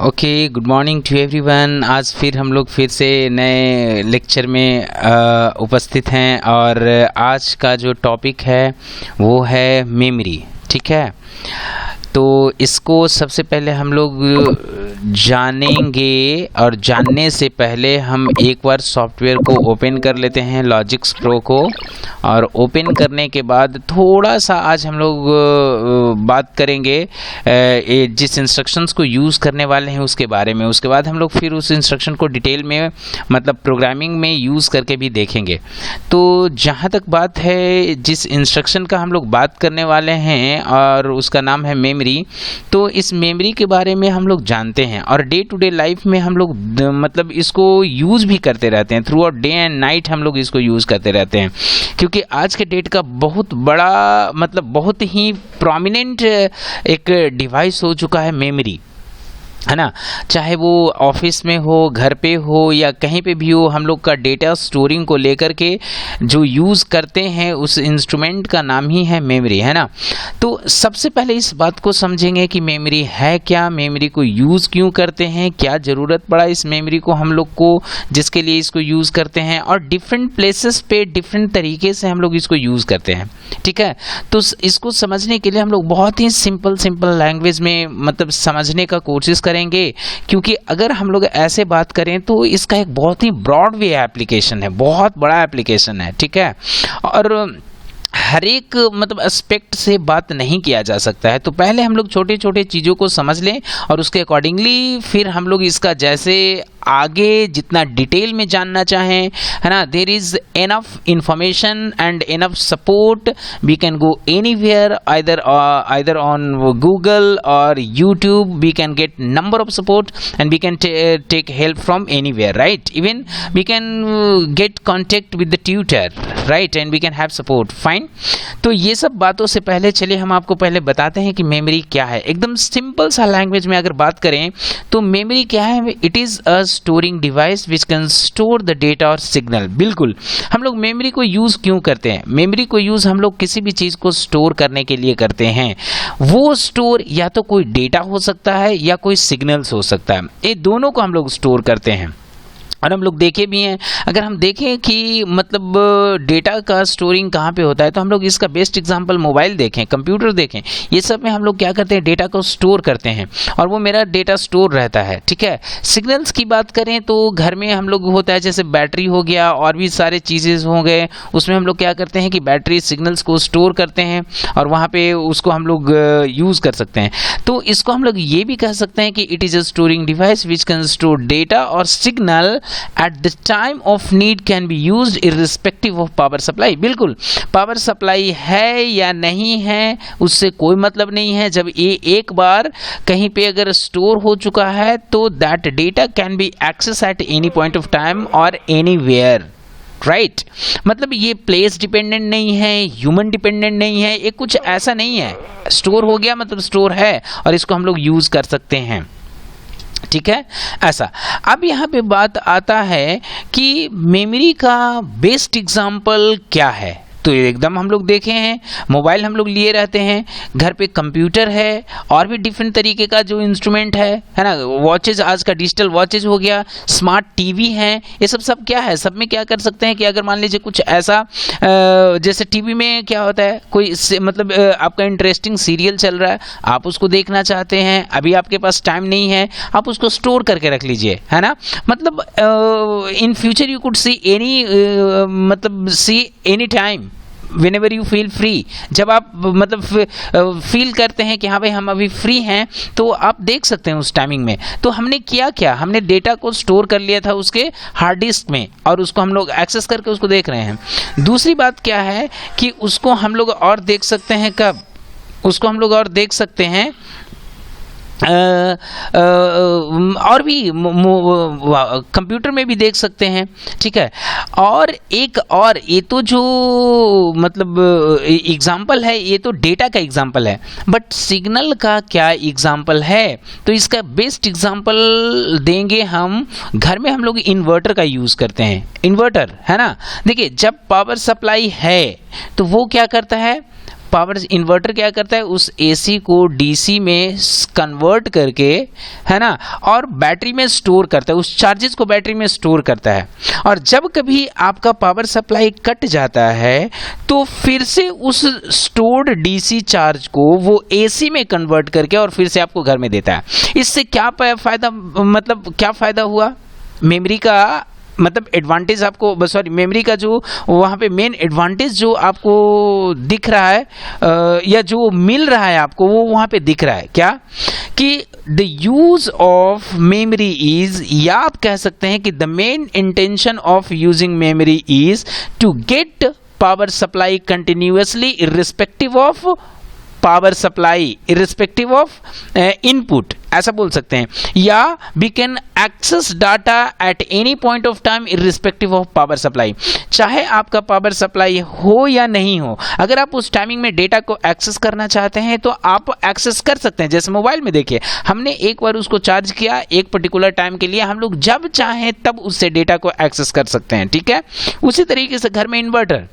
Okay, good morning to everyone. आज फिर हम लोग फिर से नए लेक्चर में उपस्थित हैं और आज का जो टॉपिक है वो है मेमोरी। ठीक है, तो इसको सबसे पहले हम लोग जानेंगे और जानने से पहले हम एक बार सॉफ्टवेयर को ओपन कर लेते हैं, लॉजिक्स प्रो को। और ओपन करने के बाद थोड़ा सा आज हम लोग बात करेंगे जिस इंस्ट्रक्शंस को यूज़ करने वाले हैं उसके बारे में। उसके बाद हम लोग फिर उस इंस्ट्रक्शन को डिटेल में मतलब प्रोग्रामिंग में यूज़ करके भी देखेंगे। तो जहाँ तक बात है जिस इंस्ट्रक्शन का हम लोग बात करने वाले हैं और उसका नाम है मेमोरी, तो इस मेमोरी के बारे में हम लोग जानते हैं और डे टू डे लाइफ में हम लोग मतलब इसको यूज़ भी करते रहते हैं। Through out day and night हम लोग इसको यूज़ करते रहते हैं, क्योंकि आज के डेट का बहुत बड़ा मतलब बहुत ही प्रोमिनेंट एक डिवाइस हो चुका है मेमोरी, है ना। चाहे वो ऑफिस में हो, घर पे हो या कहीं पे भी हो, हम लोग का डेटा स्टोरिंग को लेकर के जो यूज़ करते हैं उस इंस्ट्रूमेंट का नाम ही है मेमोरी, है ना। तो सबसे पहले इस बात को समझेंगे कि मेमोरी है क्या, मेमोरी को यूज़ क्यों करते हैं, क्या ज़रूरत पड़ा इस मेमोरी को हम लोग को जिसके लिए इसको यूज़ करते हैं, और डिफरेंट प्लेसेस पे डिफरेंट तरीके से हम लोग इसको यूज़ करते हैं। ठीक है, तो इसको समझने के लिए हम लोग बहुत ही सिंपल लैंग्वेज में मतलब समझने का कोशिश करेंगे, क्योंकि अगर हम लोग ऐसे बात करें तो इसका एक बहुत ही ब्रॉड वे एप्लीकेशन है, बहुत बड़ा एप्लीकेशन है। ठीक है, और हर एक मतलब एस्पेक्ट से बात नहीं किया जा सकता है। तो पहले हम लोग छोटे छोटे चीज़ों को समझ लें और उसके अकॉर्डिंगली फिर हम लोग इसका जैसे आगे जितना डिटेल में जानना चाहें, है ना। There is enough information and enough support, we can go anywhere, either on Google or YouTube, we can get number of support and we can take help from anywhere, right? Even we can get contact with the tutor, right? And we can have support, fine। तो ये सब बातों से पहले चलिए हम आपको पहले बताते हैं कि मेमोरी क्या है। एकदम सिंपल सा लैंग्वेज में अगर बात करें तो मेमोरी क्या है, it is a storing device which can store the data और सिग्नल। बिल्कुल, हम लोग मेमोरी को यूज़ क्यों करते हैं? मेमोरी को यूज़ हम लोग किसी भी चीज़ को स्टोर करने के लिए करते हैं। वो स्टोर या तो कोई डेटा हो सकता है या कोई सिग्नल्स हो सकता है, ये दोनों को हम लोग स्टोर करते हैं। और हम लोग देखे भी हैं, अगर हम देखें कि मतलब डेटा का स्टोरिंग कहाँ पे होता है तो हम लोग इसका बेस्ट एग्जांपल मोबाइल देखें, कंप्यूटर देखें, ये सब में हम लोग क्या करते हैं, डेटा को स्टोर करते हैं और वो मेरा डेटा स्टोर रहता है। ठीक है, सिग्नल्स की बात करें तो घर में हम लोग होता है जैसे बैटरी हो गया और भी सारे चीज़ें हो गए, उसमें हम लोग क्या करते हैं कि बैटरी सिग्नल्स को स्टोर करते हैं और वहाँ पे उसको हम लोग यूज़ कर सकते हैं। तो इसको हम लोग ये भी कह सकते हैं कि it is a storing device which can store data और signal at the time of need, can be used irrespective of power supply। बिल्कुल, पावर सप्लाई है या नहीं है उससे कोई मतलब नहीं है। जब ये एक बार कहीं पे अगर स्टोर हो चुका है तो that data can be access at any point of time और एनीवेयर, राइट। मतलब ये प्लेस डिपेंडेंट नहीं है, ह्यूमन डिपेंडेंट नहीं है, ये कुछ ऐसा नहीं है। स्टोर हो गया मतलब स्टोर है और इसको हम लोग यूज कर सकते हैं। ठीक है, ऐसा। अब यहाँ पे बात आता है कि मेमोरी का बेस्ट एग्जाम्पल क्या है। तो एकदम हम लोग देखे हैं, मोबाइल हम लोग लिए रहते हैं, घर पे कंप्यूटर है और भी डिफरेंट तरीके का जो इंस्ट्रूमेंट है ना। वॉचेज, आज का डिजिटल वॉचेज हो गया, स्मार्ट टीवी हैं, ये सब क्या है, सब में क्या कर सकते हैं कि अगर मान लीजिए कुछ ऐसा जैसे टीवी में क्या होता है, कोई मतलब आपका इंटरेस्टिंग सीरियल चल रहा है, आप उसको देखना चाहते हैं, अभी आपके पास टाइम नहीं है, आप उसको स्टोर करके रख लीजिए, है ना। मतलब in future you could see any मतलब see any time whenever you feel free। जब आप मतलब फील करते हैं कि हाँ भाई हम अभी फ्री हैं तो आप देख सकते हैं उस टाइमिंग में। तो हमने क्या हमने डेटा को स्टोर कर लिया था उसके हार्ड डिस्क में और उसको हम लोग एक्सेस करके उसको देख रहे हैं। दूसरी बात क्या है कि उसको हम लोग और देख सकते हैं, कब उसको हम लोग और देख सकते हैं और भी कंप्यूटर में भी देख सकते हैं। ठीक है, और एक और ये तो जो मतलब एग्जाम्पल है ये तो डेटा का एग्जाम्पल है, बट सिग्नल का क्या एग्जाम्पल है? तो इसका बेस्ट एग्जाम्पल देंगे हम, घर में हम लोग इन्वर्टर का यूज़ करते हैं। इन्वर्टर है ना, देखिए जब पावर सप्लाई है तो वो क्या करता है, पावर इन्वर्टर क्या करता है, उस एसी को डीसी में कन्वर्ट करके, है ना, और बैटरी में स्टोर करता है, उस चार्जेस को बैटरी में स्टोर करता है। और जब कभी आपका पावर सप्लाई कट जाता है तो फिर से उस स्टोर्ड डीसी चार्ज को वो एसी में कन्वर्ट करके और फिर से आपको घर में देता है। इससे क्या फायदा, मतलब क्या फायदा हुआ, मेमोरी का मतलब एडवांटेज आपको, सॉरी, मेमोरी का जो वहाँ पे मेन एडवांटेज जो आपको दिख रहा है या जो मिल रहा है आपको, वो वहाँ पे दिख रहा है क्या, कि the use of memory is, या आप कह सकते हैं कि the main intention of using memory is to get power supply continuously irrespective of power supply, irrespective of input, ऐसा बोल सकते हैं। या we can access data at any point of time irrespective of power supply, चाहे आपका power supply हो या नहीं हो, अगर आप उस टाइमिंग में डेटा को एक्सेस करना चाहते हैं तो आप एक्सेस कर सकते हैं। जैसे मोबाइल में देखिए, हमने एक बार उसको चार्ज किया एक पर्टिकुलर टाइम के लिए, हम लोग जब चाहें तब उससे डेटा को एक्सेस कर सकते हैं, ठीक है। उसी तरीके से घर में इन्वर्टर,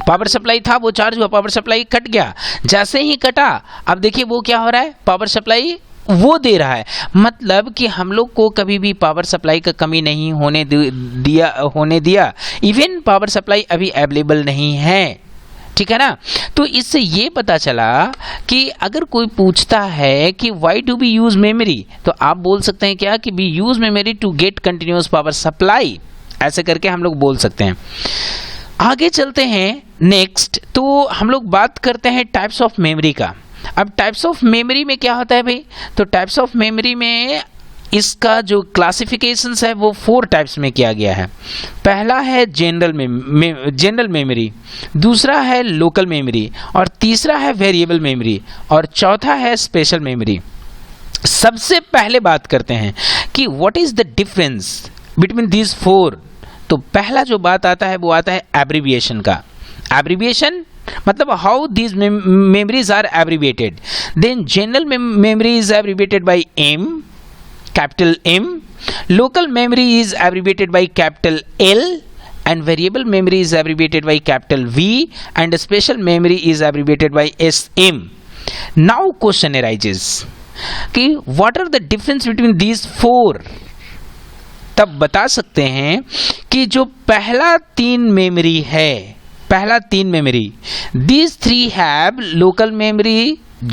पावर सप्लाई था, वो चार्ज हुआ, पावर सप्लाई कट गया, जैसे ही कटा अब देखिए वो क्या हो रहा है, पावर सप्लाई वो दे रहा है। मतलब कि हम लोग को कभी भी पावर सप्लाई का कमी नहीं होने दिया, इवन पावर सप्लाई अभी अवेलेबल नहीं है, ठीक है ना। तो इससे ये पता चला कि अगर कोई पूछता है कि why do we use memory, तो आप बोल सकते हैं क्या, कि we use memory to get continuous power supply, ऐसे करके हम लोग बोल सकते हैं। आगे चलते हैं नेक्स्ट, तो हम लोग बात करते हैं टाइप्स ऑफ मेमोरी का। अब टाइप्स ऑफ मेमोरी में क्या होता है भाई, तो टाइप्स ऑफ मेमोरी में इसका जो क्लासिफिकेशंस है वो 4 टाइप्स में किया गया है। पहला है जनरल मेमोरी, दूसरा है लोकल मेमोरी, और तीसरा है वेरिएबल मेमोरी, और चौथा है स्पेशल मेमोरी। सबसे पहले बात करते हैं कि what is the difference between these 4। तो पहला जो बात आता है वो आता है एब्रिविएशन का। एब्रिविएशन मतलब how these memories are abbreviated. Then general memory is abbreviated by M, capital M, local memory is abbreviated by capital L, and variable memory is abbreviated by capital V, and special memory is abbreviated by SM. Now question arises कि what are the difference between these 4। तब बता सकते हैं कि जो पहला 3 memory है, पहला 3 memory, these 3 have local memory,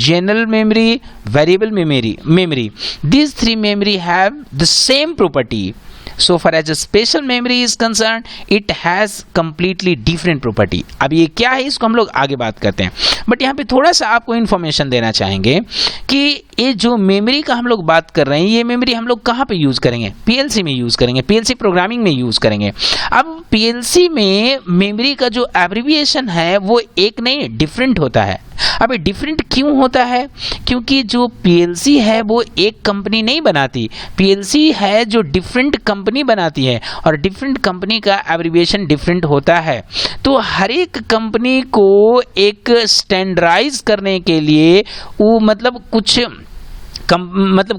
general memory, variable memory. These 3 memory have the same property. So far as a special memory is concerned, it has completely different property. अब ये क्या है इसको हम लोग आगे बात करते हैं, बट यहाँ पे थोड़ा सा आपको इन्फॉर्मेशन देना चाहेंगे कि ये जो मेमोरी का हम लोग बात कर रहे हैं, ये मेमोरी हम लोग कहाँ पे यूज करेंगे, पीएलसी में यूज करेंगे, पीएलसी प्रोग्रामिंग में यूज करेंगे। अब पीएलसी में मेमोरी का जो एब्रिविएशन है वो एक नहीं डिफरेंट होता है। अब डिफरेंट क्यों होता है, क्योंकि जो पीएलसी है वो एक कंपनी नहीं बनाती, पीएलसी है जो डिफरेंट कंपनी बनाती है, और डिफरेंट कंपनी का एब्रिविएशन डिफरेंट होता है। तो हर एक कंपनी को एक स्टैंडर्डाइज करने के लिए वो मतलब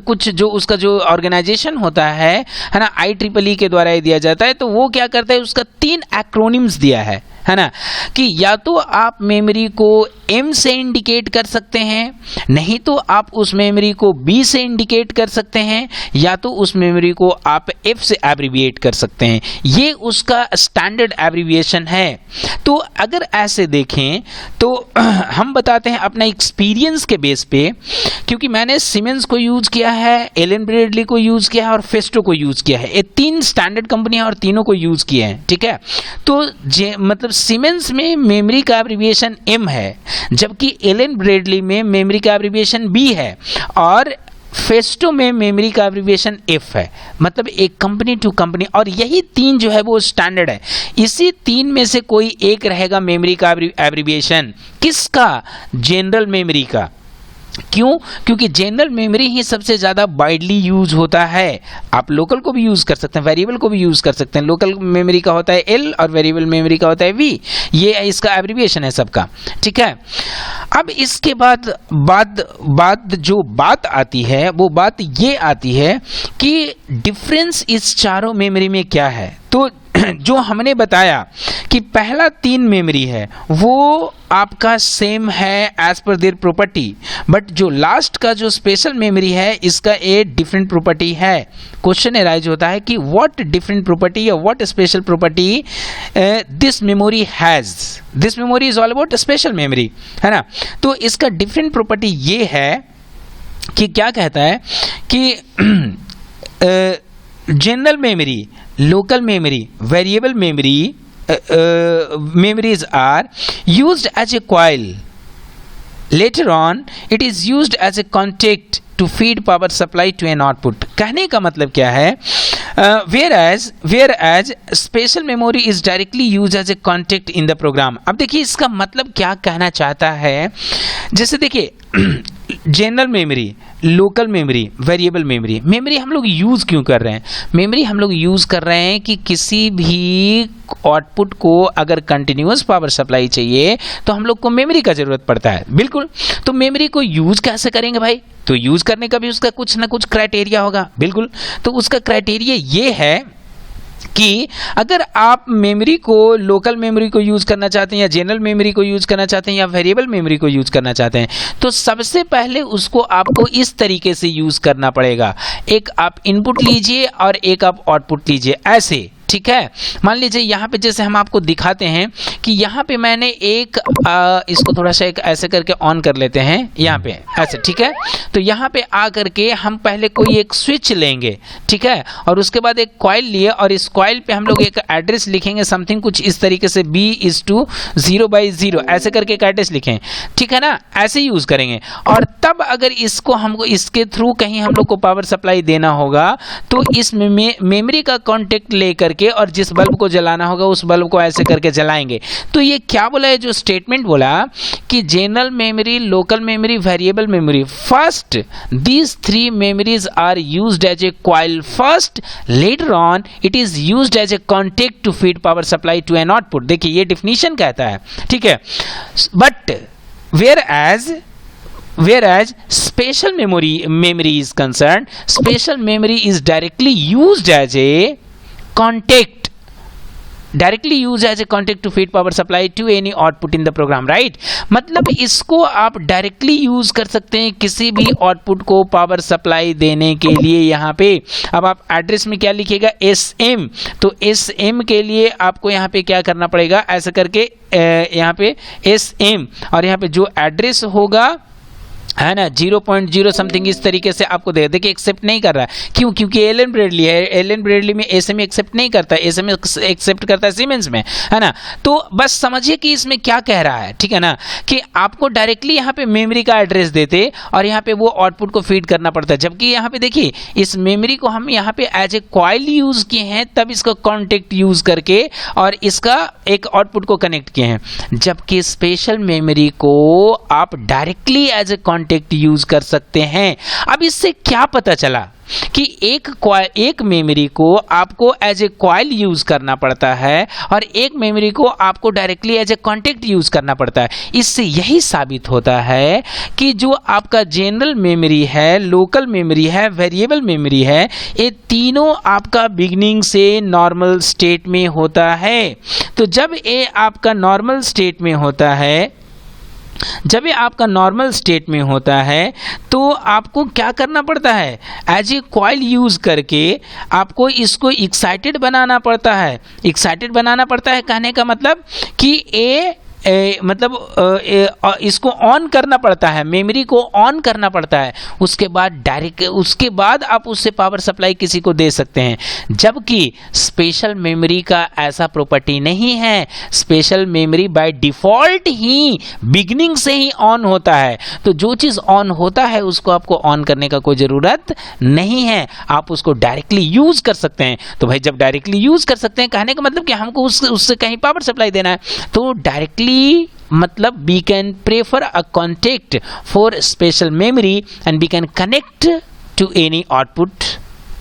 कुछ जो उसका जो ऑर्गेनाइजेशन होता है ना, IEEE के द्वारा दिया जाता है। तो वो क्या करता है, उसका 3 एक्रोनिम्स दिया है ना, कि या तो आप मेमोरी को M से इंडिकेट कर सकते हैं, नहीं तो आप उस मेमोरी को B से इंडिकेट कर सकते हैं, या तो उस मेमोरी को आप F से एब्रिविएट कर सकते हैं। ये उसका स्टैंडर्ड एब्रिविएशन है। तो अगर ऐसे देखें तो हम बताते हैं अपना एक्सपीरियंस के बेस पे, क्योंकि मैंने सीमेंस को यूज किया है, एलन ब्रेडली को यूज किया है और फेस्टो को यूज किया है। ये 3 स्टैंडर्ड कंपनियां और तीनों को यूज किए हैं, ठीक है। तो मतलब सीमेंस में मेमोरी का एब्रिविएशन M है, जबकि एलन ब्रेडली में मेमोरी का एब्रिविएशन B है, और फेस्टो में मेमोरी का एब्रिविएशन F है। मतलब एक कंपनी टू कंपनी, और यही 3 जो है वो स्टैंडर्ड है। इसी 3 में से कोई एक रहेगा मेमोरी का एब्रिविएशन, किसका, जनरल मेमोरी का। क्यों, क्योंकि जनरल मेमोरी ही सबसे ज़्यादा वाइडली यूज होता है। आप लोकल को भी यूज़ कर सकते हैं, वेरिएबल को भी यूज़ कर सकते हैं। लोकल मेमोरी का होता है L और वेरिएबल मेमोरी का होता है V। ये इसका एब्रिविएशन है सबका, ठीक है। अब इसके बाद जो बात आती है वो बात ये आती है कि डिफरेंस इस चारों मेमोरी में क्या है। तो जो हमने बताया कि पहला 3 मेमोरी है वो आपका सेम है एज पर देयर प्रॉपर्टी, बट जो लास्ट का जो स्पेशल मेमोरी है इसका एक डिफरेंट प्रॉपर्टी है। क्वेश्चन अराइज होता है कि व्हाट डिफरेंट प्रॉपर्टी या what special property this memory has. This memory is all about special memory, है ना। तो इसका डिफरेंट प्रॉपर्टी ये है कि क्या कहता है कि general memory, local memory, variable memory, memories are used as a coil. Later on, it is used as a contact to feed power supply to an output. कहने का मतलब क्या है? Whereas spatial memory is directly used as a contact in the program. अब देखिए इसका मतलब क्या कहना चाहता है। जैसे देखिए general memory, local memory, variable memory. Memory हम लोग यूज़ क्यों कर रहे हैं? मेमोरी हम लोग यूज़ कर रहे हैं कि किसी भी आउटपुट को अगर कंटिन्यूअस पावर सप्लाई चाहिए तो हम लोग को मेमोरी का ज़रूरत पड़ता है। बिल्कुल। तो मेमोरी को यूज़ कैसे करेंगे भाई? तो यूज़ करने का भी उसका कुछ ना कुछ क्राइटेरिया होगा। बिल्कुल। तो उसका क्राइटेरिया ये है कि अगर आप मेमोरी को, लोकल मेमोरी को यूज़ करना चाहते हैं या जनरल मेमोरी को यूज़ करना चाहते हैं या वेरिएबल मेमोरी को यूज़ करना चाहते हैं, तो सबसे पहले उसको आपको इस तरीके से यूज़ करना पड़ेगा। एक आप इनपुट लीजिए और एक आप आउटपुट लीजिए, ऐसे। ठीक है। मान लीजिए यहाँ पे जैसे हम आपको दिखाते हैं कि यहाँ पे मैंने एक इसको थोड़ा सा एक ऐसे करके ऑन कर लेते हैं यहाँ पे ऐसे। ठीक है। तो यहाँ पे आ करके हम पहले कोई एक स्विच लेंगे, ठीक है, और उसके बाद एक कॉइल लिए और इस कॉइल पे हम लोग एक एड्रेस लिखेंगे, समथिंग कुछ इस तरीके से B=0/0 ऐसे करके एक एड्रेस लिखें। ठीक है ना, ऐसे यूज करेंगे। और तब अगर इसको हमको इसके थ्रू कहीं हम लोग को पावर सप्लाई देना होगा तो इस मेमोरी का कॉन्टेक्ट लेकर और जिस बल्ब को जलाना होगा उस बल्ब को ऐसे करके जलाएंगे। तो ये क्या बोला है, जो स्टेटमेंट बोला कि general memory, local memory, variable memory, first these 3 memories are used as a coil first, later on it is used as a contact to feed power supply to an output. देखिए ये definition कहता है। ठीक है। But whereas special memory is concerned, special memory is directly used as a contact, to feed power supply to any output in the program, right? मतलब इसको आप directly use कर सकते हैं किसी भी आउटपुट को पावर सप्लाई देने के लिए। यहाँ पे अब आप एड्रेस में क्या लिखिएगा, SM। तो SM के लिए आपको यहाँ पे क्या करना पड़ेगा, ऐसे करके यहाँ पे SM और यहाँ पे जो एड्रेस होगा है ना 0.0 समथिंग इस तरीके से आपको देखिए एक्सेप्ट नहीं कर रहा है। क्यों? क्योंकि एलन ब्रेडली है, एलन ब्रेडली में एसएम एक्सेप्ट नहीं करता, एसएम एक्सेप्ट करता है सीमेंस में, है ना। तो बस समझिए कि इसमें क्या कह रहा है, ठीक है ना, कि आपको डायरेक्टली यहाँ पे मेमोरी का एड्रेस देते और यहाँ पे वो आउटपुट को फीड करना पड़ता है। जबकि यहाँ पे देखिए इस मेमोरी को हम यहाँ पे एज ए कॉइल यूज किए हैं, तब इसका कॉन्टेक्ट यूज करके और इसका एक आउटपुट को कनेक्ट किए हैं। जबकि स्पेशल मेमोरी को आप directly as a contact use कर सकते हैं। अब इससे क्या पता चला कि एक मेमोरी को आपको एज ए कॉइल यूज करना पड़ता है और एक मेमोरी को आपको directly as a contact use करना पड़ता है। इससे यही साबित होता है कि जो आपका जनरल मेमोरी है, लोकल मेमोरी है, वेरिएबल मेमोरी है, ये तीनों आपका बिगिनिंग से नॉर्मल स्टेट में होता है। तो जब ये आपका नॉर्मल स्टेट में होता है, जब ये आपका नॉर्मल स्टेट में होता है तो आपको क्या करना पड़ता है, एज ए कॉइल यूज करके आपको इसको एक्साइटेड बनाना पड़ता है। एक्साइटेड बनाना पड़ता है कहने का मतलब कि इसको ऑन करना पड़ता है, मेमोरी को ऑन करना पड़ता है, उसके बाद आप उससे पावर सप्लाई किसी को दे सकते हैं। जबकि स्पेशल मेमोरी का ऐसा प्रॉपर्टी नहीं है। Special memory by default he beginning से ही ऑन होता है। तो जो चीज़ ऑन होता है उसको आपको ऑन करने का कोई ज़रूरत नहीं है, आप उसको डायरेक्टली यूज कर सकते हैं। तो भाई जब डायरेक्टली यूज कर सकते हैं कहने का मतलब कि हमको उससे कहीं पावर सप्लाई देना है, तो डायरेक्टली मतलब we can prefer a contact for special memory and we can connect to any output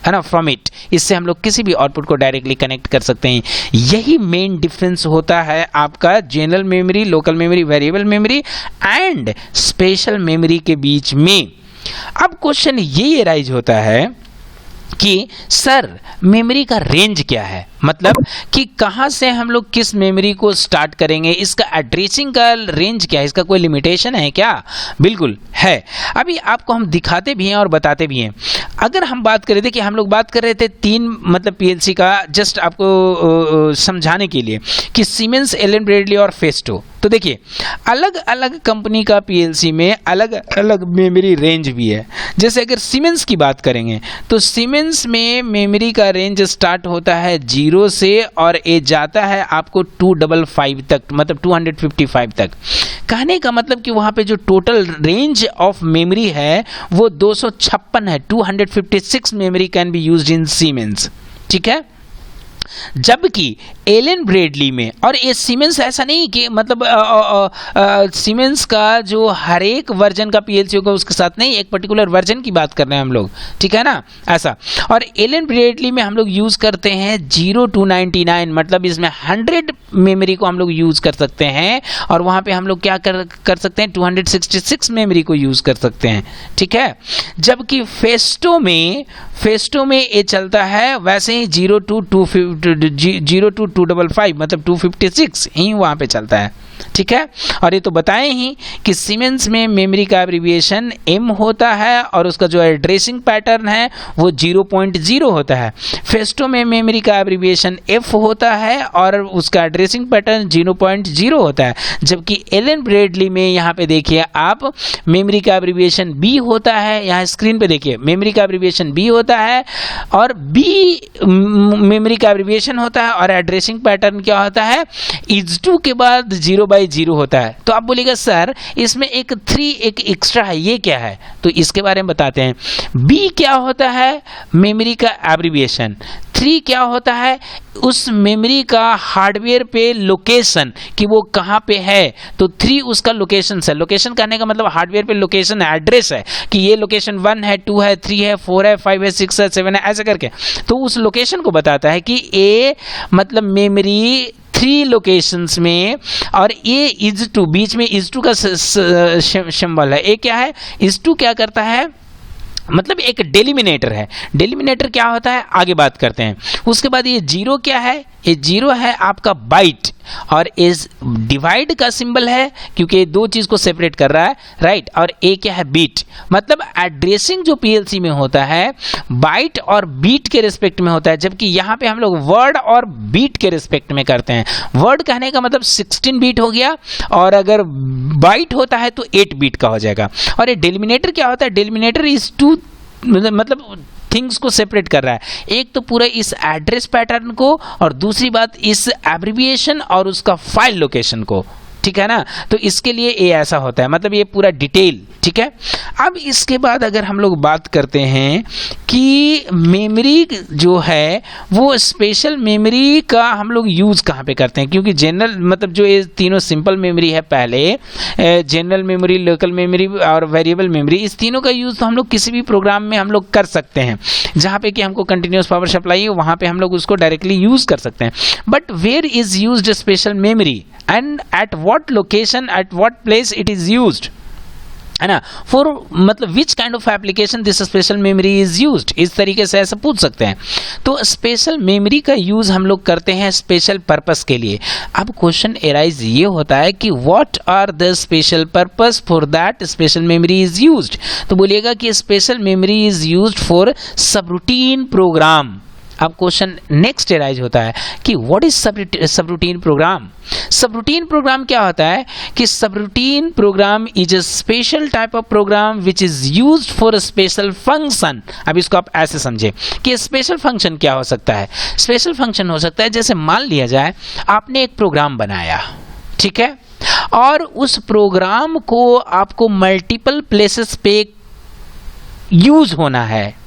है ना from it। इससे हम लोग किसी भी आउटपुट को डायरेक्टली कनेक्ट कर सकते हैं। यही मेन डिफरेंस होता है आपका general memory, local memory, variable memory and special memory के बीच में। अब क्वेश्चन ये राइज होता है कि सर मेमोरी का रेंज क्या है। मतलब कि कहाँ से हम लोग किस मेमोरी को स्टार्ट करेंगे, इसका एड्रेसिंग का रेंज क्या है, इसका कोई लिमिटेशन है क्या? बिल्कुल है। अभी आपको हम दिखाते भी हैं और बताते भी हैं। अगर हम बात कर रहे थे कि हम लोग बात कर रहे थे तीन मतलब पीएलसी का, जस्ट आपको समझाने के लिए कि सीमेंस, एलन ब्रेडली और फेस्टो। तो देखिए अलग अलग कंपनी का पीएलसी में अलग अलग मेमोरी रेंज भी है। जैसे अगर सीमेंस की बात करेंगे तो सीमेंस में मेमोरी का रेंज स्टार्ट होता है 0 से और ये जाता है आपको 255 तक, मतलब 255 तक। कहने का मतलब कि वहाँ पे जो टोटल रेंज ऑफ मेमोरी है वो 256 है। 256 memory can be used in siemens, ठीक है। जबकि एलन ब्रेडली में, और ये सीमेंस ऐसा नहीं कि मतलब सीमेंस का जो हर एक वर्जन का पीएलसी होगा उसके साथ नहीं, एक पर्टिकुलर वर्जन की बात कर रहे हैं हम लोग, ठीक है ना, ऐसा। और एलन ब्रेडली में हम लोग यूज करते हैं 0-299, मतलब इसमें 100 मेमोरी को हम लोग यूज कर सकते हैं, और वहां पे हम लोग क्या कर सकते हैं, 266 मेमोरी को यूज कर सकते हैं, ठीक है। जबकि फेस्टो में ये चलता है वैसे ही 0-255, मतलब 256 ही वहां पे चलता है, ठीक है। और ये तो बताएं ही कि सीमेंस में मेमोरी का एब्रिविएशन M होता है और उसका जो एड्रेसिंग पैटर्न है वो 0.0 होता है। फेस्टो में मेमोरी का एब्रिविएशन F होता है और उसका एड्रेसिंग पैटर्न 0.0 होता है। जबकि एलन ब्रेडली में यहाँ पे देखिए आप, मेमोरी का एब्रिविएशन B होता है, यहाँ स्क्रीन पे देखिए मेमोरी का एब्रिविएशन B होता है और B मेमोरी का एब्रिविएशन होता है और एड्रेसिंग पैटर्न क्या होता है, IS2 के बाद 0/0 होता है। तो आप बोलिएगा सर इसमें एक 3 एक एक्स्ट्रा है, ये क्या है? तो इसके बारे में बताते हैं। B क्या होता है, मेमोरी का एब्रिविएशन। 3 क्या होता है, उस मेमोरी का हार्डवेयर पे लोकेशन, कि वो कहाँ पे है। तो 3 उसका लोकेशन है। लोकेशन कहने का मतलब हार्डवेयर पे लोकेशन है, एड्रेस है कि ये लोकेशन 1 है, 2 है, 3 है, 4 है, 5 है, 6 है, 7 है, ऐसे करके। तो उस लोकेशन को बताता है कि ये मतलब मेमोरी 3 लोकेशंस में, और ये IS2 बीच में IS2 का सिंबल है। ये क्या है, IS2 क्या करता है, मतलब एक डेलिमिनेटर है। डेलिमिनेटर क्या होता है आगे बात करते हैं। उसके बाद ये 0 क्या है, ये 0 है आपका बाइट, और इस डिवाइड का सिंबल है क्योंकि ये 2 चीज को सेपरेट कर रहा है, राइट। और ए क्या है, बीट। मतलब एड्रेसिंग जो पीएलसी में होता है बाइट और बीट के रिस्पेक्ट में होता है, जबकि यहाँ पे हम लोग वर्ड और बीट के रिस्पेक्ट में करते हैं। वर्ड कहने का मतलब 16 बीट हो गया, और अगर बाइट होता है तो 8 बीट का हो जाएगा। और ये डेलिमिनेटर क्या होता है, डेलिमिनेटर इज 2 मतलब थिंग्स को सेपरेट कर रहा है। एक तो पूरा इस एड्रेस पैटर्न को, और दूसरी बात इस एब्रिविएशन और उसका फाइल लोकेशन को, ठीक है ना। तो इसके लिए ये ऐसा होता है, मतलब ये पूरा डिटेल, ठीक है। अब इसके बाद अगर हम लोग बात करते हैं कि मेमोरी जो है वो स्पेशल मेमोरी का हम लोग यूज़ कहाँ पे करते हैं, क्योंकि जनरल मतलब जो ये तीनों सिंपल मेमोरी है, पहले जनरल मेमोरी, लोकल मेमोरी और वेरिएबल मेमोरी, इस तीनों का यूज़ तो हम लोग किसी भी प्रोग्राम में हम लोग कर सकते हैं जहाँ पे कि हमको कंटिन्यूस पावर सप्लाई है, वहाँ पे हम लोग उसको डायरेक्टली यूज़ कर सकते हैं। But where is used special memory and at what location, at what place it is used, है ना, फॉर मतलब which kind of application this special memory is used, इस तरीके से ऐसा पूछ सकते हैं। तो स्पेशल मेमोरी का यूज हम लोग करते हैं स्पेशल पर्पस के लिए। अब क्वेश्चन एराइज ये होता है कि what are the special purpose for that special memory is used. तो बोलिएगा कि special memory is used for subroutine program. अब क्वेश्चन नेक्स्ट एराइज होता है कि what is subroutine program. Subroutine program क्या होता है कि subroutine program is a special type of program which is used for special function. अब इसको आप ऐसे समझे कि स्पेशल फंक्शन क्या हो सकता है। स्पेशल फंक्शन हो सकता है, जैसे मान लिया जाए आपने एक प्रोग्राम बनाया, ठीक है, और उस प्रोग्राम को आपको मल्टीपल प्लेसेस पे यूज होना है,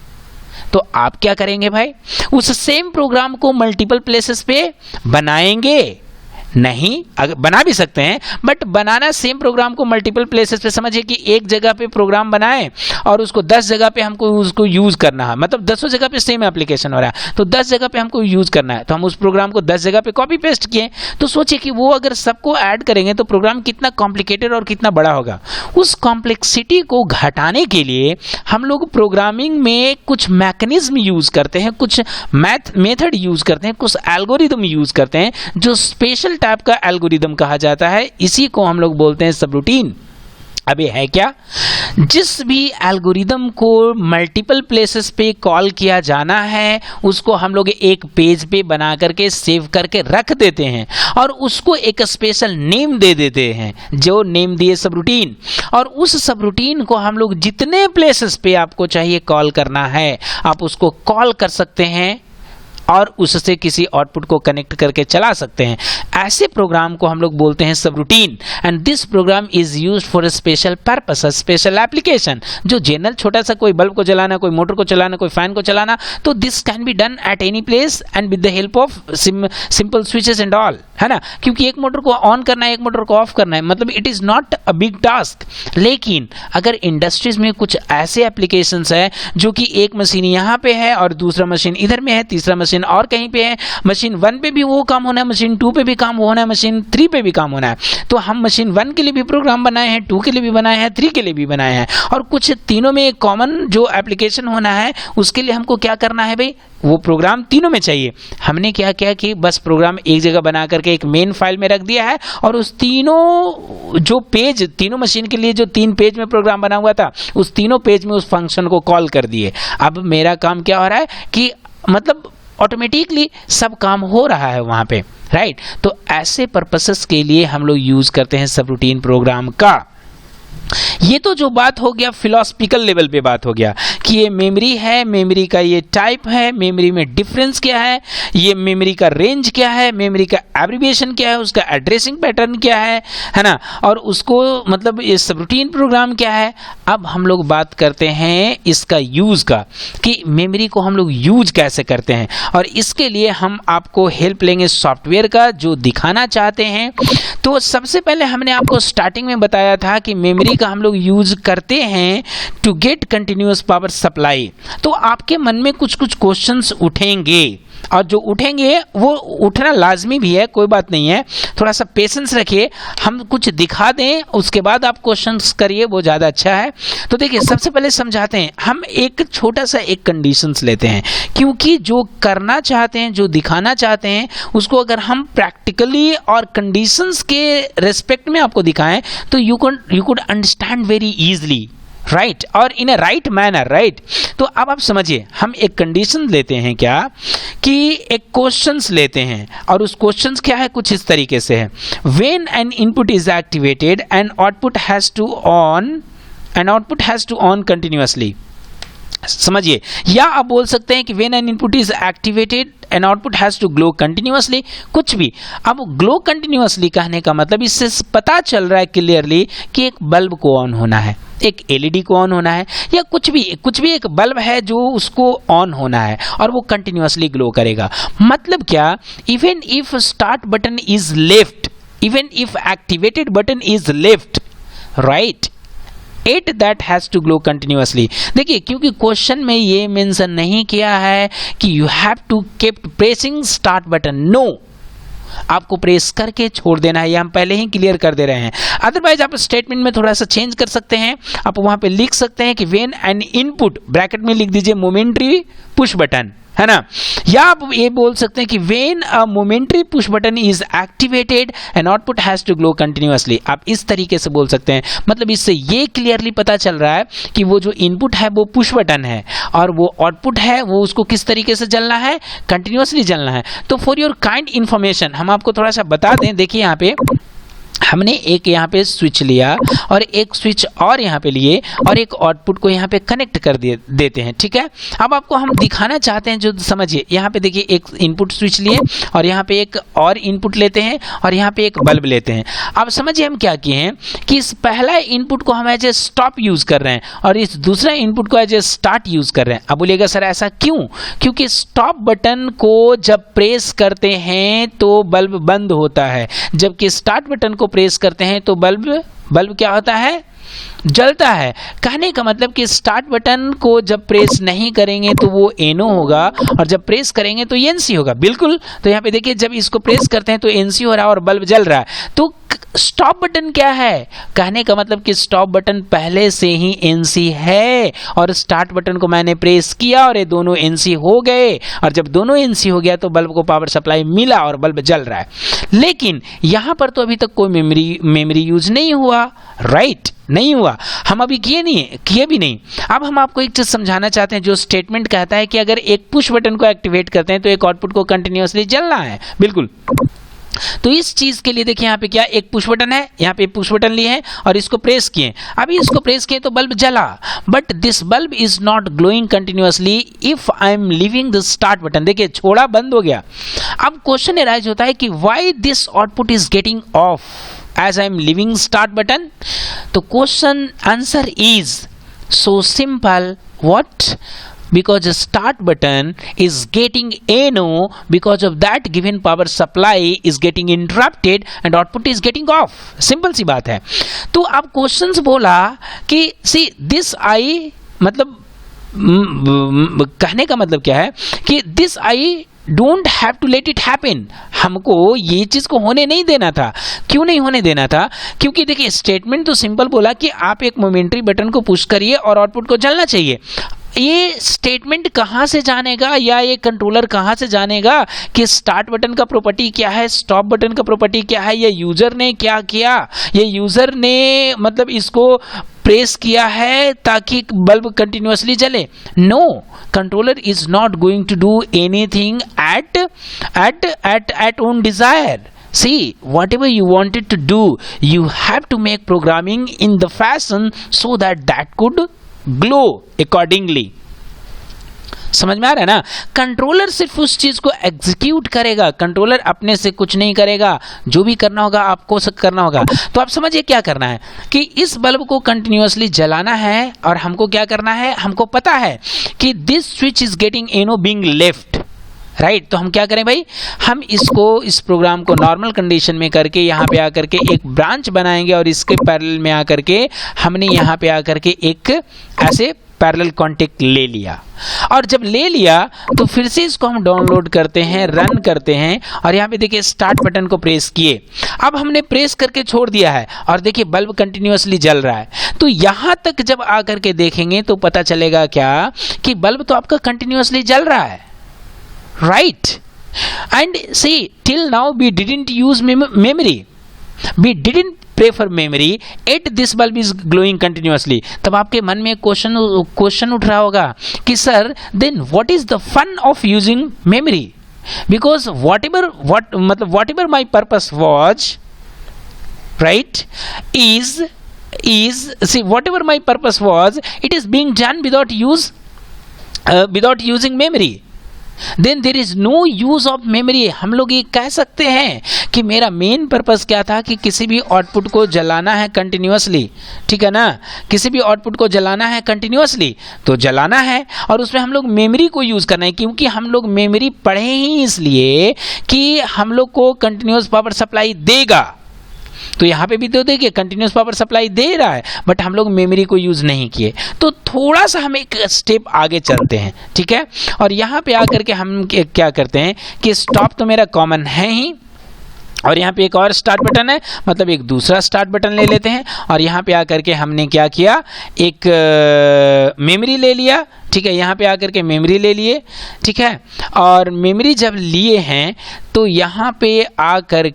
तो आप क्या करेंगे भाई, उस सेम प्रोग्राम को मल्टीपल प्लेसेस पे बनाएंगे, नहीं, अगर बना भी सकते हैं, बट बनाना सेम प्रोग्राम को मल्टीपल प्लेसेस पे, समझिए कि एक जगह पे प्रोग्राम बनाए और उसको 10 जगह पे हमको उसको यूज करना है, मतलब 10 जगह पे सेम एप्लीकेशन हो रहा है, तो 10 जगह पे हमको यूज करना है, तो हम उस प्रोग्राम को 10 जगह पे कॉपी पेस्ट किए। तो सोचिए कि वो अगर सबको ऐड करेंगे तो प्रोग्राम कितना कॉम्प्लिकेटेड और कितना बड़ा होगा। उस कॉम्प्लेक्सिटी को घटाने के लिए हम लोग प्रोग्रामिंग में कुछ मैकेनिज्म यूज करते हैं, कुछ मेथड यूज करते हैं, कुछ एल्गोरिदम यूज करते हैं, जो स्पेशल टाइप का एल्गोरिदम कहा जाता है। इसी को हम लोग बोलते हैं सबरूटीन। अब ये है क्या, जिस भी एल्गोरिदम को मल्टीपल प्लेसेस पे कॉल किया जाना है उसको हम लोग एक पेज पे बना करके सेव करके रख देते हैं और उसको एक स्पेशल नेम दे देते हैं, जो नेम दिए सबरूटीन। और उस सबरूटीन को हम लोग जितने प्लेसेस पे आपको चाहिए कॉल करना है आप उसको कॉल कर सकते हैं और उससे किसी आउटपुट को कनेक्ट करके चला सकते हैं। ऐसे प्रोग्राम को हम लोग बोलते हैं subroutine. And this program is used for a special purpose, special application. जो जनरल छोटा सा कोई बल्ब को जलाना, कोई मोटर को चलाना, कोई फैन को चलाना, तो this can be done at any place and with the help of simple switches and all, है ना। क्योंकि एक मोटर को ऑन करना है, एक मोटर को ऑफ करना है, मतलब it is not a big task. लेकिन अगर इंडस्ट्रीज में कुछ ऐसे एप्लीकेशंस है जो कि एक मशीन यहाँ पे है और दूसरा मशीन इधर में है, तीसरा मशीन और कहीं पे है, मशीन 1 पे भी वो काम होना है, मशीन 2 पे भी काम होना है, मशीन 3 पे भी काम होना है, तो हम मशीन 1 के लिए भी प्रोग्राम बनाए हैं, 2 के लिए भी बनाए हैं, 3 के लिए भी बनाए हैं, और कुछ तीनों में एक कॉमन जो एप्लीकेशन होना है उसके लिए हमको क्या करना है भाई, वो प्रोग्राम तीनों में चाहिए। हमने क्या किया कि बस प्रोग्राम एक जगह बना करके एक मेन फाइल में रख दिया है और उस तीनों जो पेज, तीनों मशीन के लिए जो 3 पेज में प्रोग्राम बना हुआ था उस तीनों पेज में उस फंक्शन को कॉल कर दिए। अब मेरा काम क्या हो रहा है कि मतलब ऑटोमेटिकली सब काम हो रहा है वहां पे, राइट। तो ऐसे पर्पसेस के लिए हम लोग यूज करते हैं सबरूटीन प्रोग्राम का। ये तो जो बात हो गया फिलोसफिकल लेवल पे बात हो गया कि ये मेमोरी है, मेमोरी का ये टाइप है, मेमोरी में डिफरेंस क्या है, ये मेमोरी का रेंज क्या है, मेमोरी का एब्रिविएशन क्या है, उसका एड्रेसिंग पैटर्न क्या है ना, और उसको मतलब ये सबरूटीन प्रोग्राम क्या है। अब हम लोग बात करते हैं इसका यूज का, कि मेमोरी को हम लोग यूज कैसे करते हैं, और इसके लिए हम आपको हेल्प लेंगे सॉफ्टवेयर का जो दिखाना चाहते हैं। तो सबसे पहले हमने आपको स्टार्टिंग में बताया था कि मेमोरी का हम लोग यूज करते हैं to get continuous power supply. तो आपके मन में कुछ कुछ क्वेश्चंस उठेंगे, और जो उठेंगे वो उठना लाजमी भी है, कोई बात नहीं है, थोड़ा सा पेशेंस रखिए, हम कुछ दिखा दें उसके बाद आप क्वेश्चंस करिए, वो ज़्यादा अच्छा है। तो देखिए सबसे पहले समझाते हैं, हम एक छोटा सा एक कंडीशंस लेते हैं, क्योंकि जो करना चाहते हैं, जो दिखाना चाहते हैं, उसको अगर हम प्रैक्टिकली और कंडीशंस के रेस्पेक्ट में आपको दिखाएं तो you could understand very easily, right, और इन अ राइट मैनर, राइट। तो अब आप समझिए, हम एक कंडीशन लेते हैं क्या, कि एक क्वेश्चंस लेते हैं, और उस क्वेश्चंस क्या है, कुछ इस तरीके से है, when an input is activated and output has to on continuously. समझिए, या आप बोल सकते हैं कि when an input is activated and output has to glow continuously, कुछ भी। अब ग्लो कंटिन्यूअसली कहने का मतलब इससे पता चल रहा है क्लियरली कि एक बल्ब को ऑन होना है, एक एलईडी को ऑन होना है, या कुछ भी एक बल्ब है जो उसको ऑन होना है और वो कंटिन्यूअसली ग्लो करेगा। मतलब क्या, even if start button is left, even if activated button is left, right, it that has to glow continuously. देखिए, क्योंकि क्वेश्चन में ये मेंशन नहीं किया है कि you have to keep pressing start button, no, आपको प्रेस करके छोड़ देना है, ये हम पहले ही क्लियर कर दे रहे हैं। अदरवाइज आप स्टेटमेंट में थोड़ा सा चेंज कर सकते हैं, आप वहां पे लिख सकते हैं कि व्हेन एन इनपुट, ब्रैकेट में लिख दीजिए मोमेंट्री पुश बटन, है ना, या आप ये बोल सकते हैं कि when a momentary push button is activated and output has to glow continuously. आप इस तरीके से बोल सकते हैं, मतलब इससे ये क्लियरली पता चल रहा है कि वो जो इनपुट है वो पुश बटन है और वो आउटपुट है वो उसको किस तरीके से जलना है, कंटिन्यूअसली जलना है। तो फॉर योर काइंड इंफॉर्मेशन हम आपको थोड़ा सा बता दें, देखिए यहाँ पे हमने एक यहाँ पे स्विच लिया और एक स्विच और यहाँ पे लिए और एक आउटपुट को यहाँ पे कनेक्ट कर देते हैं, ठीक है। अब आपको हम दिखाना चाहते हैं, जो समझिए यहाँ पे देखिए एक इनपुट स्विच लिए और यहाँ पे एक और इनपुट लेते हैं और यहाँ पे एक बल्ब लेते हैं। अब समझिए हम क्या किए हैं कि इस पहला इनपुट को हम एज ए स्टॉप यूज कर रहे हैं और इस दूसरा इनपुट को एज ए स्टार्ट यूज कर रहे हैं। अब बोलिएगा सर ऐसा क्यों? क्योंकि स्टॉप बटन को जब प्रेस करते हैं तो बल्ब बंद होता है, जबकि स्टार्ट बटन को प्रेस करते हैं तो बल्ब क्या होता है? जलता है। कहने का मतलब कि स्टार्ट बटन को जब प्रेस नहीं करेंगे तो वो एनो होगा और जब प्रेस करेंगे तो एनसी होगा। बिल्कुल, तो यहाँ पे देखिए जब इसको प्रेस करते हैं तो एनसी हो रहा है और बल्ब जल रहा है। तो स्टॉप बटन क्या है? कहने का मतलब कि स्टॉप बटन पहले से ही एनसी है और स्टार्ट बटन को मैंने प्रेस किया और ये दोनों एनसी हो गए और जब दोनों एनसी हो गया तो बल्ब को पावर सप्लाई मिला और बल्ब जल रहा है। लेकिन यहां पर तो अभी तक कोई मेमोरी यूज नहीं हुआ, राइट? नहीं हुआ, हम अभी किए भी नहीं। अब हम आपको एक चीज समझाना चाहते हैं, जो स्टेटमेंट कहता है कि अगर एक पुश बटन को एक्टिवेट करते हैं तो एक आउटपुट को कंटिन्यूअसली जलना है। बिल्कुल, तो इस चीज के लिए देखिए यहाँ पे क्या एक पुश बटन है, यहाँ पे पुश बटन लिए हैं और इसको प्रेस किए। अभी इसको प्रेस किए तो बल्ब जला, but this bulb is not glowing continuously if I am leaving the start button. देखिए छोड़ा, बंद हो गया। अब क्वेश्चन अराइज होता है कि why this output is getting off as I am leaving start button? तो question answer is so simple. What? Because the start button is getting NO, because of that given power supply is getting interrupted and output is getting off. Simple सी बात है। तो अब questions बोला कि see this I, मतलब कहने का मतलब क्या है कि this I don't have to let it happen. हमको ये चीज को होने नहीं देना था। क्यों नहीं होने देना था? क्योंकि देखिए स्टेटमेंट तो सिंपल बोला कि आप एक मोमेंट्री बटन को पुश करिए और आउटपुट को जलना चाहिए। ये स्टेटमेंट कहाँ से जानेगा या ये कंट्रोलर कहाँ से जानेगा कि स्टार्ट बटन का प्रॉपर्टी क्या है, स्टॉप बटन का प्रॉपर्टी क्या है? ये यूजर ने क्या किया? ये यूजर ने मतलब इसको प्रेस किया है ताकि बल्ब कंटिन्यूअसली जले। No, controller is not going to do anything at own desire. See, whatever you wanted to do, you have to make programming in the fashion so that could glow accordingly. समझ में आ रहा है ना? Controller सिर्फ उस चीज को execute करेगा, कंट्रोलर अपने से कुछ नहीं करेगा। जो भी करना होगा आपको सब करना होगा। तो आप समझिए क्या करना है कि इस बल्ब को कंटिन्यूअसली जलाना है और हमको क्या करना है, हमको पता है कि दिस स्विच इज गेटिंग एनो बीइंग लेफ्ट, राइट? तो हम क्या करें भाई, हम इस प्रोग्राम को नॉर्मल कंडीशन में करके यहाँ पे आकर के एक ब्रांच बनाएंगे और इसके पैरेलल में आकर के हमने यहाँ पे आकर के एक ऐसे पैरेलल कॉन्टेक्ट ले लिया और जब ले लिया तो फिर से इसको हम डाउनलोड करते हैं, रन करते हैं और यहाँ पे देखिए स्टार्ट बटन को प्रेस किए। अब हमने प्रेस करके छोड़ दिया है और देखिए बल्ब कंटिन्यूअसली जल रहा है। तो यहाँ तक जब आकर के देखेंगे तो पता चलेगा क्या कि बल्ब तो आपका कंटिन्यूअसली जल रहा है, right? And see, till now we didn't use memory, we didn't pray for memory, yet this bulb is glowing continuously. तब आपके मन में क्वेश्चन उठ रहा होगा कि sir then what is the fun of using memory? Because whatever my purpose was, right, is see, whatever my purpose was, it is being done without using memory. Then there is no use of memory. हम लोग ये कह सकते हैं कि मेरा main purpose क्या था कि किसी भी आउटपुट को जलाना है कंटिन्यूअसली, ठीक है ना? किसी भी आउटपुट को जलाना है कंटिन्यूअसली तो जलाना है और उसमें हम लोग मेमोरी को यूज करना है, क्योंकि हम लोग मेमोरी पढ़े ही इसलिए कि हम लोग को कंटिन्यूअस पावर सप्लाई देगा। तो यहाँ पे भी तो देखिए कंटिन्यूअस पावर सप्लाई दे रहा है बट हम लोग मेमोरी को यूज नहीं किए। तो थोड़ा सा हम एक स्टेप आगे चलते हैं, ठीक है? और यहाँ पे आकर के हम क्या करते हैं कि स्टॉप तो मेरा कॉमन है ही और यहाँ पे एक और स्टार्ट बटन है, मतलब एक दूसरा स्टार्ट बटन ले लेते हैं और यहाँ पे आकर के हमने क्या किया, एक मेमोरी ले लिया, ठीक है? यहाँ पे आकर के मेमोरी ले लिए, ठीक है? और मेमोरी जब लिए हैं तो यहाँ पे आकर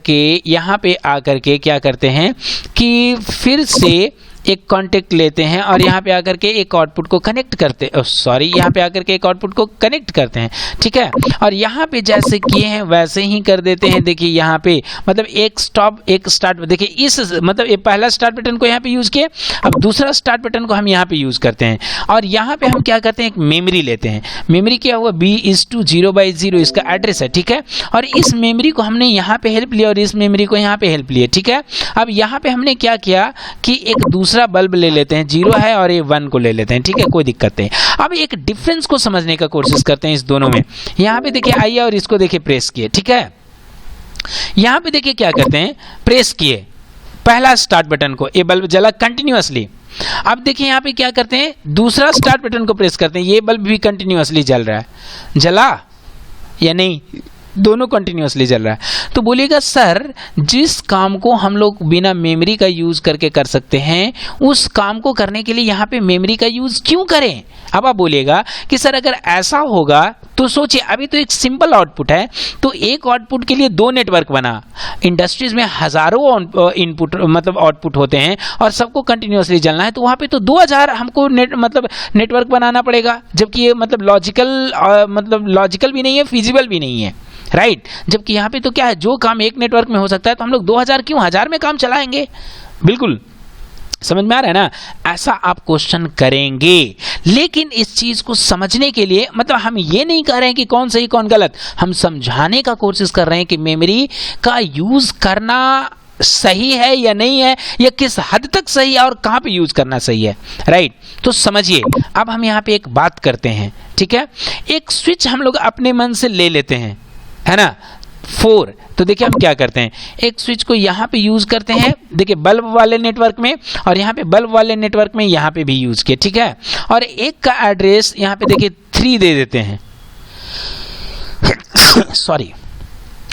के क्या करते हैं कि फिर से एक कॉन्टेक्ट लेते हैं और यहाँ पे आकर के एक आउटपुट को कनेक्ट करते, सॉरी यहाँ पे आकर के एक आउटपुट को कनेक्ट करते हैं, ठीक है। और यहाँ पे जैसे किए हैं वैसे ही कर देते हैं। देखिए यहाँ पे मतलब एक स्टॉप एक स्टार्ट, देखिए इस मतलब ये पहला स्टार्ट बटन को यहाँ पे यूज किए, अब दूसरा स्टार्ट बटन को हम यहाँ पे यूज करते हैं। और यहाँ पे हम क्या करते हैं, एक मेमोरी लेते हैं। मेमोरी क्या हुआ, B=0/0 इसका एड्रेस है, ठीक है। और इस मेमोरी को हमने यहाँ पे हेल्प लिया और इस मेमोरी को यहाँ पे हेल्प लिया, ठीक है। अब यहाँ पे हमने क्या किया कि एक दूसरा बल्ब ले लेते हैं, 0 है और ये 1 को ले लेते हैं, ठीक है, कोई दिक्कत नहीं। अब एक डिफरेंस को समझने का कोशिश करते हैं इस दोनों में। यहाँ पे देखिए आइए और इसको देखिए प्रेस किए, ठीक है। यहाँ पे देखिए क्या करते हैं, प्रेस किए पहला स्टार्ट बटन को, ये बल्ब जला कंटिन्यूअसली। अब देखिए यहाँ पे क्या करते हैं, दूसरा स्टार्ट बटन को प्रेस करते हैं, ये बल्ब भी कंटिन्यूअसली जल रहा है, जला या नहीं, दोनों कंटिन्यूअसली चल रहा है। तो बोलिएगा सर जिस काम को हम लोग बिना मेमोरी का यूज करके कर सकते हैं उस काम को करने के लिए यहाँ पे मेमोरी का यूज क्यों करें। अब आप बोलिएगा कि सर अगर ऐसा होगा तो सोचिए, अभी तो एक सिंपल आउटपुट है, तो एक आउटपुट के लिए 2 नेटवर्क बना। इंडस्ट्रीज में हजारों इनपुट मतलब आउटपुट होते हैं और सबको कंटिन्यूअसली चलना है, तो वहाँ पे तो 2000 हमको नेटवर्क बनाना पड़ेगा, जबकि ये मतलब लॉजिकल भी नहीं है, फिजिबल भी नहीं है, राइट। जबकि यहाँ पे तो क्या है, जो काम एक नेटवर्क में हो सकता है तो हम लोग 2000 क्यों 1000 में काम चलाएंगे। बिल्कुल समझ में आ रहा है ना, ऐसा आप क्वेश्चन करेंगे। लेकिन इस चीज को समझने के लिए मतलब हम ये नहीं कह रहे हैं कि कौन सही कौन गलत, हम समझाने का कोशिश कर रहे हैं कि मेमोरी का यूज करना सही है या नहीं है, या किस हद तक सही है और कहां पे यूज करना सही है, राइट। तो समझिए, अब हम यहाँ पे एक बात करते हैं, ठीक है। एक स्विच हम लोग अपने मन से ले लेते हैं, है ना, 4। तो देखिए हम क्या करते हैं, एक स्विच को यहाँ पे यूज करते हैं, देखिए बल्ब वाले नेटवर्क में, और यहाँ पे बल्ब वाले नेटवर्क में यहाँ पे भी यूज किया, ठीक है। और एक का एड्रेस यहाँ पे देखिए 3 दे देते हैं सॉरी,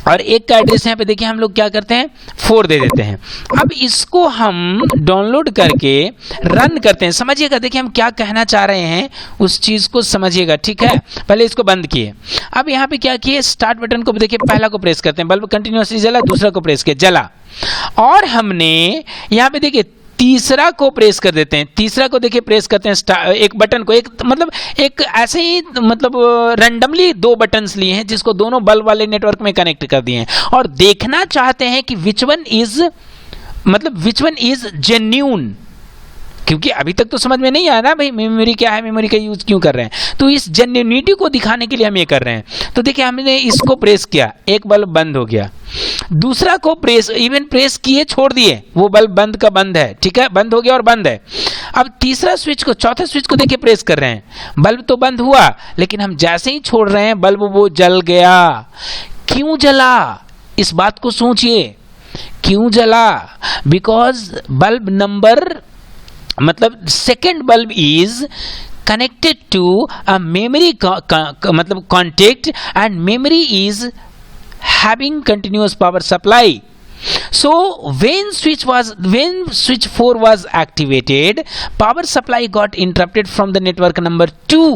और एक का एड्रेस यहाँ पे देखिए हम लोग क्या करते हैं 4 दे देते हैं। अब इसको हम डाउनलोड करके रन करते हैं। समझिएगा, देखिए हम क्या कहना चाह रहे हैं उस चीज को समझिएगा, ठीक है। पहले इसको बंद किए, अब यहाँ पे क्या किए, स्टार्ट बटन को देखिए पहला को प्रेस करते हैं, बल्ब कंटिन्यूअसली जला, दूसरा को प्रेस किया, जला। और हमने यहाँ पे देखिए तीसरा को प्रेस कर देते हैं, तीसरा को देखिए प्रेस करते हैं, एक बटन को एक ऐसे ही रैंडमली 2 बटन्स लिए हैं जिसको दोनों बल्ब वाले नेटवर्क में कनेक्ट कर दिए हैं, और देखना चाहते हैं कि विच वन इज जेन्यून। क्योंकि अभी तक तो समझ में नहीं आया ना भाई मेमोरी क्या है, मेमोरी का यूज क्यों कर रहे हैं, तो इस जेन्युइनिटी को दिखाने के लिए हम ये कर रहे हैं। तो देखिए हमने इसको प्रेस किया, एक बल्ब बंद हो गया, दूसरा को प्रेस किए छोड़ दिए, वो बल्ब बंद का बंद है, ठीक है, बंद हो गया और बंद है। अब तीसरा स्विच को, चौथा स्विच को देखिए प्रेस कर रहे हैं, बल्ब तो बंद हुआ, लेकिन हम जैसे ही छोड़ रहे हैं बल्ब वो जल गया। क्यों जला, इस बात को सोचिए, क्यों जला, because bulb number second bulb is connected to a memory contact, and memory is having continuous power supply. So when switch 4 was activated, power supply got interrupted from the network number 2,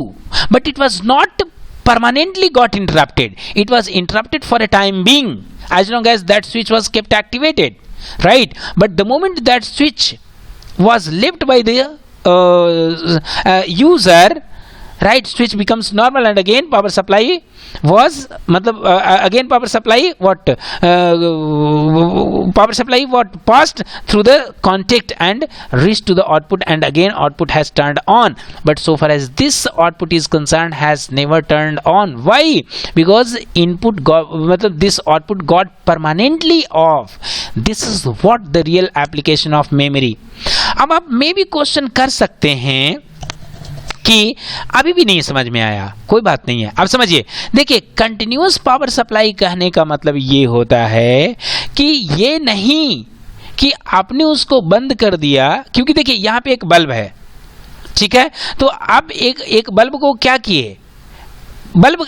but it was not permanently got interrupted. It was interrupted for a time being as long as that switch was kept activated, right? But the moment that switch was left by the user, right, switch becomes normal, and again power supply was power supply what passed through the contact and reached to the output, and again output has turned on. But so far as this output is concerned has never turned on. Why? Because this output got permanently off. This is what the real application of memory. अब आप मे भी question कर सकते हैं कि अभी भी नहीं समझ में आया, कोई बात नहीं है, अब समझिए। देखिए कंटिन्यूअस पावर सप्लाई कहने का मतलब ये होता है कि ये नहीं कि आपने उसको बंद कर दिया, क्योंकि देखिए यहाँ पे एक बल्ब है, ठीक है, तो अब एक बल्ब को क्या किए,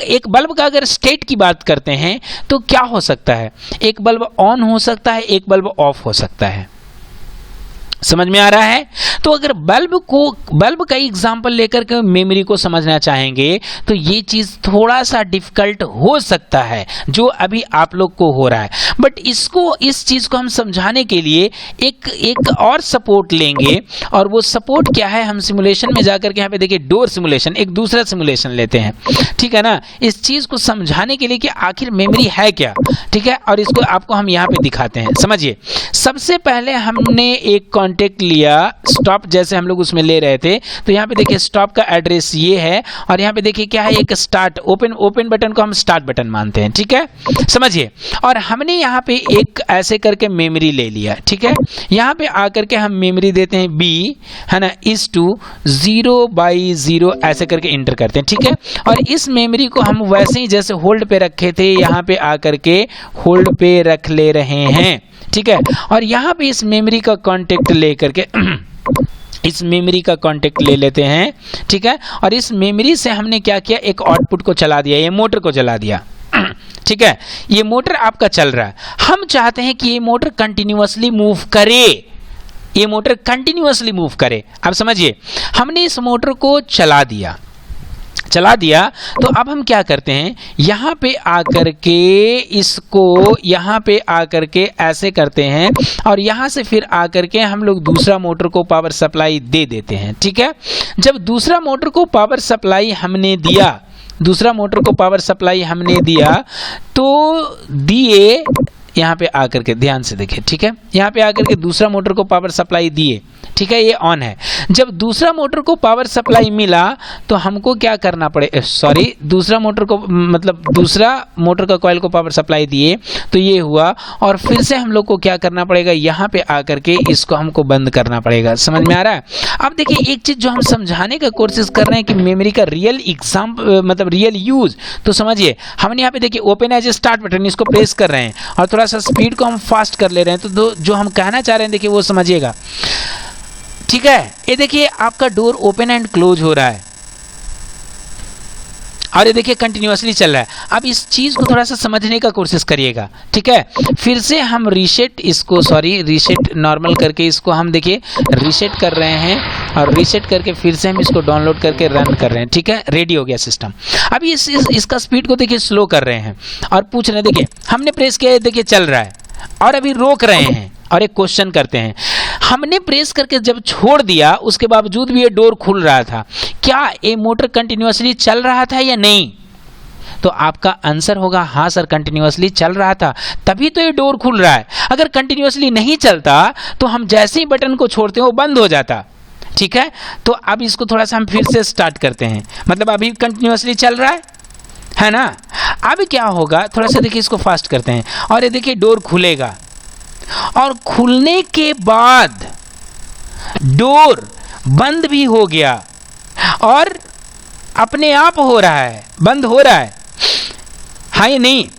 एक बल्ब का अगर स्टेट की बात करते हैं तो क्या हो सकता है, एक बल्ब ऑन हो सकता है, एक बल्ब ऑफ हो सकता है, समझ में आ रहा है? तो अगर बल्ब का एग्जांपल लेकर के मेमोरी को समझना चाहेंगे तो ये चीज थोड़ा सा डिफिकल्ट हो सकता है जो अभी आप लोग को हो रहा है, बट इस चीज को हम समझाने के लिए एक और सपोर्ट लेंगे। और वो सपोर्ट क्या है, हम सिमुलेशन में जाकर के यहाँ पे देखिए डोर सिमुलेशन, एक दूसरा सिमुलेशन लेते हैं, ठीक है ना, इस चीज को समझाने के लिए कि आखिर मेमोरी है क्या, ठीक है, और इसको आपको हम यहाँ पे दिखाते हैं। समझिए, सबसे पहले हमने एक कॉन्टेक्ट लिया स्टॉप, जैसे हम लोग उसमें ले रहे थे, तो यहाँ पे देखिए स्टॉप का एड्रेस ये है, और यहाँ पे देखिए क्या है, एक स्टार्ट ओपन बटन को हम स्टार्ट बटन मानते हैं, ठीक है, समझिए। और हमने यहाँ पे एक ऐसे करके मेमोरी ले लिया, ठीक है, यहाँ पे आकर के हम मेमोरी देते हैं बी, है ना, इस टू 0/0 ऐसे करके इंटर करते हैं, ठीक है। और इस मेमोरी को हम वैसे ही जैसे होल्ड पे रखे थे यहाँ पे आकर के होल्ड पे रख ले रहे हैं, ठीक है। और यहाँ पे इस मेमोरी का कॉन्टेक्ट लेकर के इस मेमोरी का कांटेक्ट ले लेते हैं, ठीक है। और इस मेमोरी से हमने क्या किया, एक आउटपुट को चला दिया, ये मोटर को चला दिया, ठीक है। ये मोटर आपका चल रहा है, हम चाहते हैं कि ये मोटर कंटिन्यूअसली मूव करे, ये मोटर कंटिन्यूअसली मूव करे। अब समझिए, हमने इस मोटर को चला दिया, तो अब हम क्या करते हैं, यहाँ पे आकर के इसको यहाँ पे आकर के ऐसे करते हैं, और यहाँ से फिर आकर के हम लोग दूसरा मोटर को पावर सप्लाई दे देते हैं, ठीक है। जब दूसरा मोटर को पावर सप्लाई हमने दिया, तो दिए यहाँ पे आकर के ध्यान से देखिए, ठीक है, यहाँ पे आकर के दूसरा मोटर को पावर सप्लाई दिए, ठीक है, ये ऑन है। जब दूसरा मोटर को पावर सप्लाई मिला तो हमको क्या करना पड़े, दूसरा मोटर का कॉइल को पावर सप्लाई दिए तो ये हुआ, और फिर से हम लोग को क्या करना पड़ेगा, यहाँ पे आकर के इसको हमको बंद करना पड़ेगा। समझ में आ रहा है? अब देखिए, एक चीज जो हम समझाने का कोशिश कर रहे हैं कि मेमोरी का रियल रियल यूज, तो समझिए, हमने यहाँ पे देखिए ओपन एज स्टार्ट बटन, इसको प्रेस कर रहे हैं और थोड़ा सा स्पीड को हम फास्ट कर ले रहे हैं, तो जो हम कहना चाह रहे हैं देखिए वो समझिएगा, ठीक है। ये देखिए आपका डोर ओपन एंड क्लोज हो रहा है, और ये देखिए कंटिन्यूअसली चल रहा है। अब इस चीज को थोड़ा सा समझने का कोशिश करिएगा, ठीक है। फिर से हम रीसेट नॉर्मल करके इसको हम देखिए रीसेट कर रहे हैं, और रीसेट करके फिर से हम इसको डाउनलोड करके रन कर रहे हैं, ठीक है, रेडी हो गया सिस्टम। अभी इसका स्पीड को देखिए स्लो कर रहे हैं, और पूछ रहे हैं, देखिए हमने प्रेस किया, देखिए चल रहा है, और अभी रोक रहे हैं, और एक क्वेश्चन करते हैं, हमने प्रेस करके जब छोड़ दिया उसके बावजूद भी ये डोर खुल रहा था, क्या ये मोटर कंटिन्यूअसली चल रहा था या नहीं? तो आपका आंसर होगा हाँ सर, कंटिन्यूअसली चल रहा था, तभी तो ये डोर खुल रहा है। अगर कंटिन्यूअसली नहीं चलता तो हम जैसे ही बटन को छोड़ते हैं वो बंद हो जाता, ठीक है। तो अब इसको थोड़ा सा हम फिर से स्टार्ट करते हैं, मतलब अभी कंटिन्यूअसली चल रहा है ना। अब क्या होगा, थोड़ा सा देखिए इसको फास्ट करते हैं, और ये देखिए डोर खुलेगा, और खुलने के बाद डोर बंद भी हो गया, और अपने आप हो रहा है, बंद हो रहा है, हाँ या नहीं?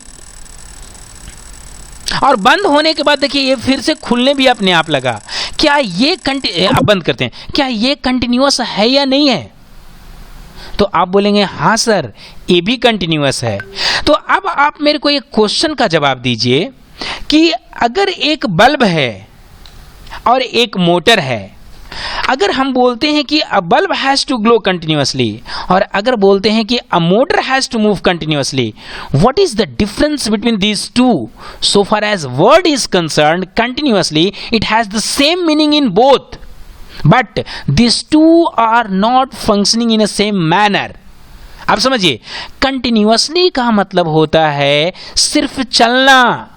और बंद होने के बाद देखिए ये फिर से खुलने भी अपने आप लगा। क्या ये अब बंद करते हैं, क्या ये कंटिन्यूअस है या नहीं है? तो आप बोलेंगे हाँ सर, ये भी कंटिन्यूअस है। तो अब आप मेरे को एक क्वेश्चन का जवाब दीजिए कि अगर एक बल्ब है और एक मोटर है, अगर हम बोलते हैं कि a bulb has to glow continuously, और अगर बोलते हैं कि a motor has to move continuously, what is the difference between these two? So far as word is concerned, continuously it has the same meaning in both, but these two are not functioning in a same manner। अब समझिए, continuously का मतलब होता है सिर्फ चलना,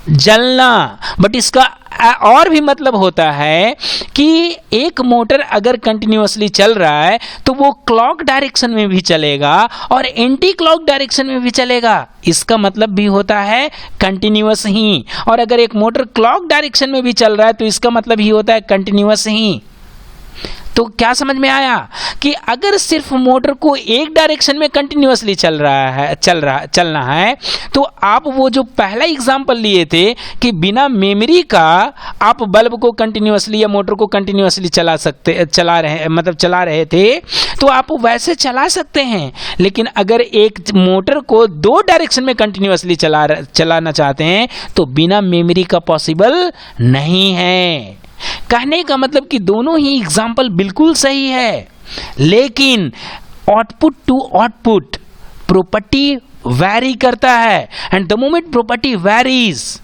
जलना, but इसका और भी मतलब होता है कि एक मोटर अगर कंटिन्यूअसली चल रहा है तो वो क्लॉक डायरेक्शन में भी चलेगा और एंटी क्लॉक डायरेक्शन में भी चलेगा, इसका मतलब भी होता है कंटिन्यूअस ही। और अगर एक मोटर क्लॉक डायरेक्शन में भी चल रहा है तो इसका मतलब ही होता है कंटिन्यूअस ही। तो क्या समझ में आया कि अगर सिर्फ मोटर को एक डायरेक्शन में कंटिन्यूअसली चलना है तो आप वो जो पहला एग्जांपल लिए थे कि बिना मेमोरी का आप बल्ब को कंटिन्यूअसली या मोटर को कंटिन्यूअसली चला रहे थे, तो आप वैसे चला सकते हैं। लेकिन अगर एक मोटर को दो डायरेक्शन में कंटिन्यूअसली चलाना चाहते हैं तो बिना मेमोरी का पॉसिबल नहीं है। कहने का मतलब कि दोनों ही एग्जाम्पल बिल्कुल सही है, लेकिन output to output property vary करता है, and the moment property varies,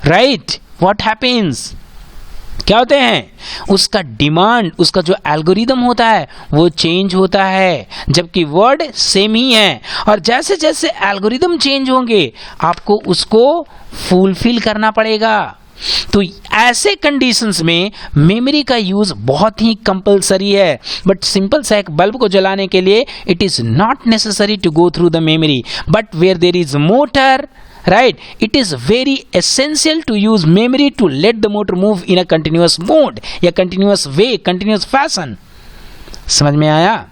right, what happens, क्या होते हैं, उसका डिमांड, उसका जो एल्गोरिदम होता है वो चेंज होता है, जबकि वर्ड सेम ही है। और जैसे जैसे एल्गोरिदम चेंज होंगे आपको उसको फुलफिल करना पड़ेगा। तो ऐसे कंडीशंस में मेमोरी का यूज बहुत ही कंपलसरी है। बट सिंपल सा एक बल्ब को जलाने के लिए it is not necessary to go through the memory, but where there is motor, right, it is very essential to use memory to let the motor move in a continuous mode या continuous way, continuous fashion। समझ में आया?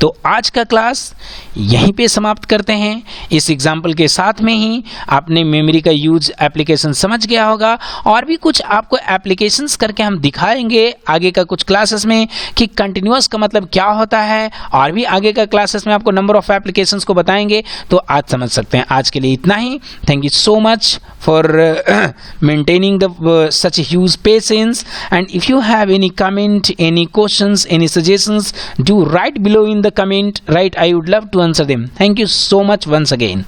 तो आज का class यहीं पे समाप्त करते हैं। इस एग्जाम्पल के साथ में ही आपने मेमोरी का यूज एप्लीकेशन समझ गया होगा, और भी कुछ आपको एप्लीकेशंस करके हम दिखाएंगे आगे का कुछ क्लासेस में कि कंटिन्यूअस का मतलब क्या होता है, और भी आगे का क्लासेस में आपको नंबर ऑफ एप्लीकेशंस को बताएंगे। तो आज समझ सकते हैं। आज के लिए इतना ही। Thank you so much for maintaining the such huge patience, and if you have any comment, any questions, any suggestions, do write below in the comment, right? I would love to answer them. Thank you so much once again.